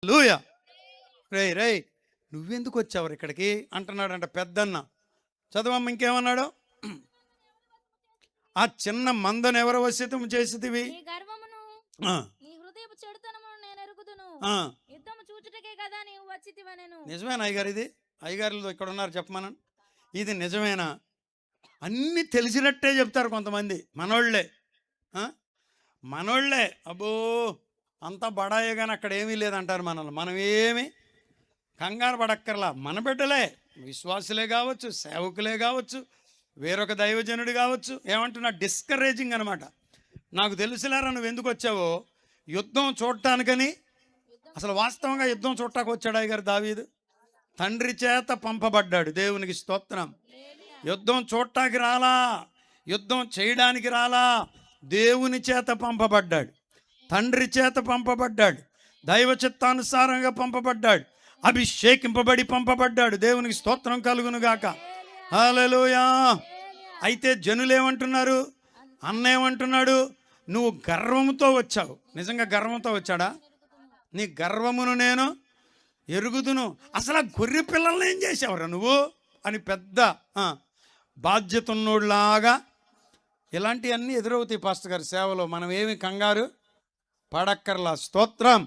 లూయా. రేయ్ రేయ్ నువ్వెందుకు వచ్చావు ఇక్కడికి అంటున్నాడంట పెద్దన్న. చదవమ్మ ఇంకేమన్నాడు. ఆ చిన్న మందను ఎవరు వశితం చేసితివి? నీ గర్వమును ఆ, నీ హృదయపు చెడుతనమును నేను ఎరుగుదును. ఆ. యుద్ధము చూచుటకే కదా నీవు వచ్చితివనెను. నిజమేనా అయ్యగారు? ఇది అయ్యగారులు ఇక్కడ ఉన్నారు చెప్పమను. ఇది నిజమేనా? అన్నీ తెలిసినట్టే చెప్తారు కొంతమంది మనోళ్ళే. ఆ? మనోళ్ళే అబ్బో అంతా బడాయే కానీ అక్కడ ఏమీ లేదంటారు మనల్ని. మనం ఏమి కంగారు పడక్కర్లా. మన బిడ్డలే, విశ్వాసులే కావచ్చు, సేవకులే కావచ్చు, వేరొక దైవజనుడు కావచ్చు. ఏమంటున్నా డిస్కరేజింగ్ అనమాట. నాకు తెలుసులేరా నువ్వు ఎందుకు వచ్చావో, యుద్ధం చూడటానికని. అసలు వాస్తవంగా యుద్ధం చూడటానికి వచ్చాడు అయ్యగారు దావీదు. తండ్రి చేత పంపబడ్డాడు. దేవునికి స్తోత్రం. యుద్ధం చూడటానికి రాలా, యుద్ధం చేయడానికి రాలా, దేవుని చేత పంపబడ్డాడు, తండ్రి చేత పంపబడ్డాడు, దైవ చిత్తానుసారంగా పంపబడ్డాడు, అభిషేకింపబడి పంపబడ్డాడు. దేవునికి స్తోత్రం కలుగును గాక. హల్లెలూయా. అయితే జనులేమంటున్నారు, అన్నేమంటున్నాడు, నువ్వు గర్వంతో వచ్చావు. నిజంగా గర్వంతో వచ్చాడా? నీ గర్వమును నేను ఎరుగుదును. అసలు ఆ గొర్రె పిల్లల్ని ఏం చేసావురా నువ్వు అని పెద్ద బాధ్యత ఉన్నోళ్ళలాగా. ఇలాంటివన్నీ ఎదురవుతాయి పాస్టర్ గారి సేవలో. మనం ఏమి కంగారు పడక్కర్లా. స్తోత్రం.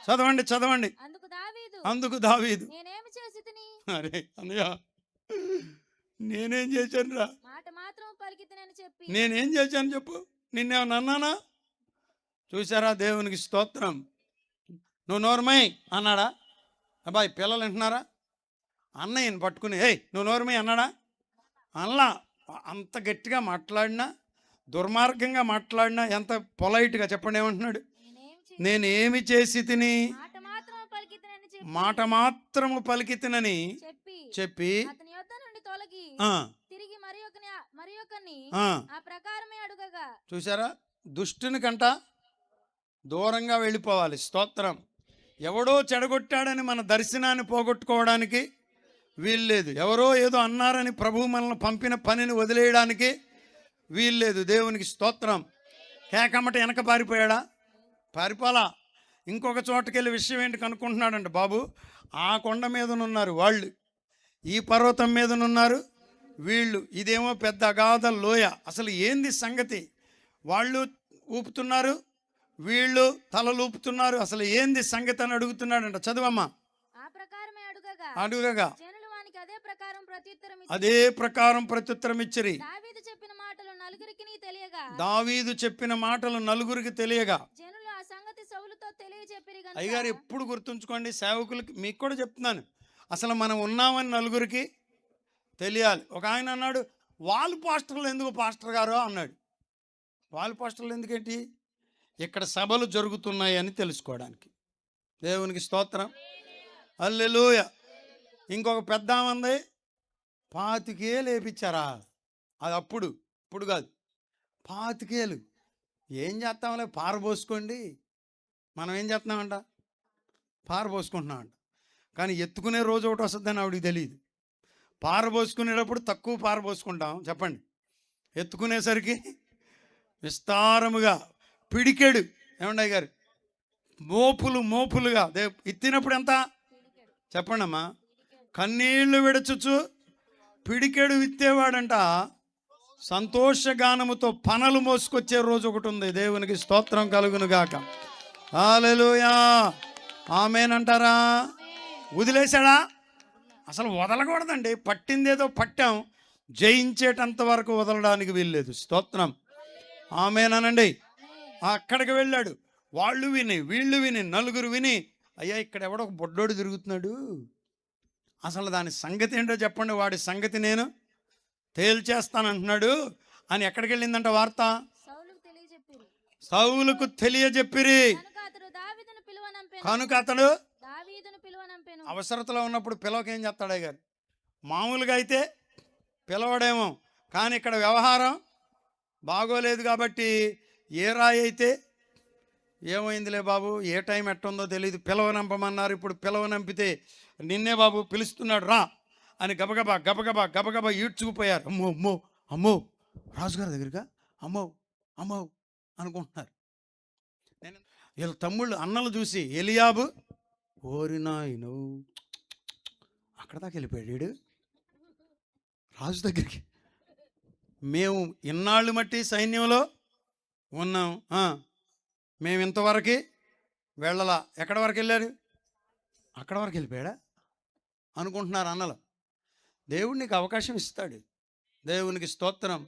చదవండి చదవండి. అందుకు దావీదు నేనేమి చేసితిని? అరే అన్నయ్య నేనేం చేశాను రా? మాట మాత్రం పలికితినని చెప్పి. నేనేం చేశాను చెప్పు? నిన్నేమన్నా అన్నానా? చూసారా? దేవునికి స్తోత్రం. నువ్వు నోరుమై అన్నాడా? అబ్బాయి పిల్లలు వింటున్నారా? అన్నయ్యని పట్టుకుని ఏయ్ నువ్వు నోరుమై అన్నాడా? అలా అంత గట్టిగా మాట్లాడినా, దుర్మార్గంగా మాట్లాడినా, ఎంత పొలైట్గా చెప్పండి ఏమంటున్నాడు? నేనేమి చేసి తిని? మాట మాత్రము పలికి తినని చెప్పి చూసారా? దుష్టుని కంట దూరంగా వెళ్ళిపోవాలి. స్తోత్రం. ఎవడో చెడగొట్టాడని మన దర్శనాన్ని పోగొట్టుకోవడానికి వీల్లేదు. ఎవరో ఏదో అన్నారని ప్రభువు మనల్ని పంపిన పనిని వదిలేయడానికి వీల్లేదు. దేవునికి స్తోత్రం. కేకమ్మట వెనక పారిపోయాడా? పారిపోలా. ఇంకొక చోటకెళ్ళి విషయం ఏంటి కనుక్కుంటున్నాడంట. బాబు ఆ కొండ మీదనున్నారు వాళ్ళు, ఈ పర్వతం మీదనున్నారు వీళ్ళు, ఇదేమో పెద్ద అగాధ లోయ. అసలు ఏంది సంగతి? వాళ్ళు ఊపుతున్నారు, వీళ్ళు తలలు ఊపుతున్నారు. అసలు ఏంది సంగతి అని అడుగుతున్నాడంట. చదువమ్మా. అడుగగా అదే ప్రకారం ప్రత్యుత్తరం ఇచ్చిరి. దావీదు చెప్పిన మాటలు నలుగురికి తెలియగా. అయ్యగారు ఎప్పుడు గుర్తుంచుకోండి, సేవకులకి మీకు కూడా చెప్తున్నాను, అసలు మనం ఉన్నామని నలుగురికి తెలియాలి. ఒక ఆయన అన్నాడు, వాల్ పోస్టర్లు ఎందుకు పాస్టర్ గారు అన్నాడు. వాల్ పోస్టర్లు ఎందుకేంటి? ఇక్కడ సభలు జరుగుతున్నాయి అని తెలుసుకోవడానికి. దేవునికి స్తోత్రం. హల్లెలూయా. ఇంకొక పెద్ద మంది 25 ఏళ్ళు వేయించారా? అది అప్పుడు ఇప్పుడు కాదు, 25 ఏళ్ళు. ఏం చేస్తాంలే, పారబోసుకోండి. మనం ఏం చేస్తున్నామంట? పారబోసుకుంటున్నామంట. కానీ ఎత్తుకునే రోజు ఒకటి వస్తుందని ఆవిడికి తెలియదు. పారబోసుకునేటప్పుడు తక్కువ పారబోసుకుంటాం చెప్పండి, ఎత్తుకునేసరికి విస్తారముగా పిడికెడు. ఏమండి గారు? మోపులుగా ఎత్తినప్పుడు ఎంత చెప్పండి అమ్మా. కన్నీళ్లు విడచుచు పిడికెడు విత్తేవాడంట సంతోషగానముతో పనలు మోసుకొచ్చే రోజు ఒకటి ఉంది. దేవునికి స్తోత్రం కలుగును గాక. హల్లెలూయా. ఆమేనంటారా? వదిలేశాడా? అసలు వదలకూడదండి. పట్టిందేదో పట్టాం, జయించేటంత వరకు వదలడానికి వీల్లేదు. స్తోత్రం. ఆమేనండి. అక్కడికి వెళ్ళాడు. వాళ్ళు విని, వీళ్ళు విని, నలుగురు విని, అయ్యా ఇక్కడ ఎవడో ఒక బొడ్డోడు తిరుగుతున్నాడు, అసలు దాని సంగతి ఏంటో చెప్పండి, వాడి సంగతి నేను తేల్చేస్తానంటున్నాడు అని ఎక్కడికి వెళ్ళిందంట వార్త? సౌలుకు తెలియజెప్పిరి. కనుక అతడు అవసరతలో ఉన్నప్పుడు పిలవకేం చేస్తాడు గారు? మామూలుగా అయితే పిలవడేమో, కానీ ఇక్కడ వ్యవహారం బాగోలేదు కాబట్టి ఏ రాయి అయితే ఏమైందిలే బాబు, ఏ టైం ఎట్టుందో తెలియదు, పిలవనంపమన్నారు. ఇప్పుడు పిలవనంపితే నిన్నే బాబు పిలుస్తున్నాడు రా అని గబగబా ఈడ్చుకుపోయారు. అమ్మో అమ్మో అమ్మో రాజుగారి దగ్గరగా అమ్మో అమ్మో అనుకుంటున్నారు. నేను వీళ్ళ తమ్ముళ్ళు అన్నలు చూసి ఎలియాబు ఓరి నాయను, అక్కడ దాకా వెళ్ళిపోయాడు వీడు రాజు దగ్గరికి. మేము ఇన్నాళ్ళు మట్టి సైన్యంలో ఉన్నాం, మేము ఇంతవరకు వెళ్ళలా. ఎక్కడి వరకు వెళ్ళారు? అక్కడ వరకు వెళ్ళిపోయాడా అనుకుంటున్నారు అన్నలు. దేవుడు నీకు అవకాశం ఇస్తాడు. దేవునికి స్తోత్రం,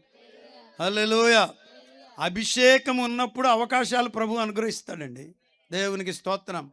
హల్లెలూయా. అభిషేకం ఉన్నప్పుడు అవకాశాలు ప్రభు అనుగ్రహిస్తాడండి. దేవునికి స్తోత్రం.